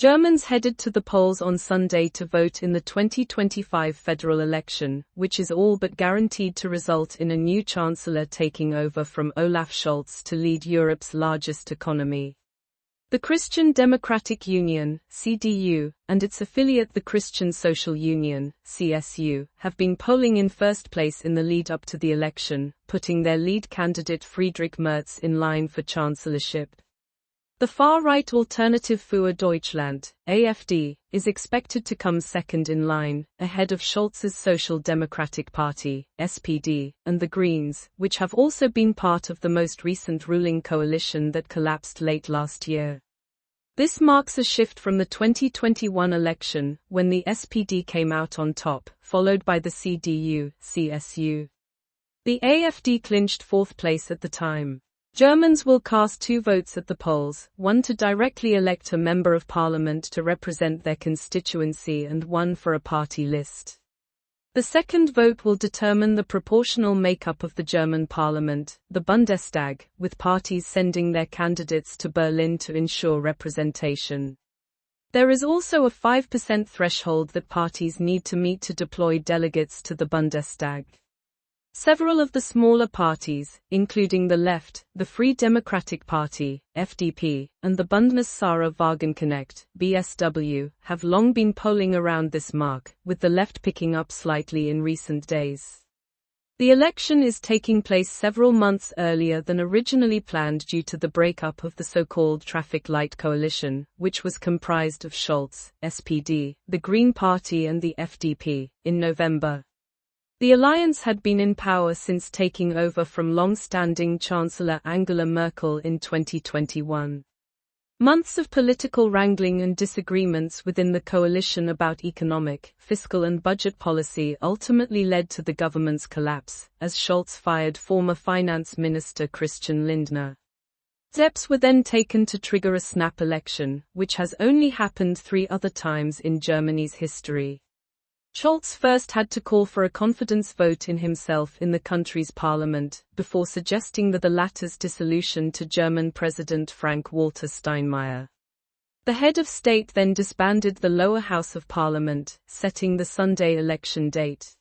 Germans headed to the polls on Sunday to vote in the 2025 federal election, which is all but guaranteed to result in a new chancellor taking over from Olaf Scholz to lead Europe's largest economy. The Christian Democratic Union, CDU, and its affiliate the Christian Social Union, CSU, have been polling in first place in the lead-up to the election, putting their lead candidate Friedrich Merz in line for chancellorship. The far-right alternative für Deutschland, AfD, is expected to come second in line, ahead of Scholz's Social Democratic Party, SPD, and the Greens, which have also been part of the most recent ruling coalition that collapsed late last year. This marks a shift from the 2021 election, when the SPD came out on top, followed by the CDU, CSU. The AfD clinched fourth place at the time. Germans will cast 2 votes at the polls, one to directly elect a member of parliament to represent their constituency and one for a party list. The second vote will determine the proportional makeup of the German parliament, the Bundestag, with parties sending their candidates to Berlin to ensure representation. There is also a 5% threshold that parties need to meet to deploy delegates to the Bundestag. Several of the smaller parties, including the Left, the Free Democratic Party, FDP, and the Bündnis Sarah Wagenknecht, BSW, have long been polling around this mark, with the Left picking up slightly in recent days. The election is taking place several months earlier than originally planned due to the breakup of the so-called Traffic Light Coalition, which was comprised of Scholz, SPD, the Green Party and the FDP, in November. The alliance had been in power since taking over from long-standing Chancellor Angela Merkel in 2021. Months of political wrangling and disagreements within the coalition about economic, fiscal and budget policy ultimately led to the government's collapse, as Scholz fired former finance minister Christian Lindner. Steps were then taken to trigger a snap election, which has only happened 3 other times in Germany's history. Scholz first had to call for a confidence vote in himself in the country's parliament, before suggesting the latter's dissolution to German President Frank-Walter Steinmeier. The head of state then disbanded the lower house of parliament, setting the Sunday election date.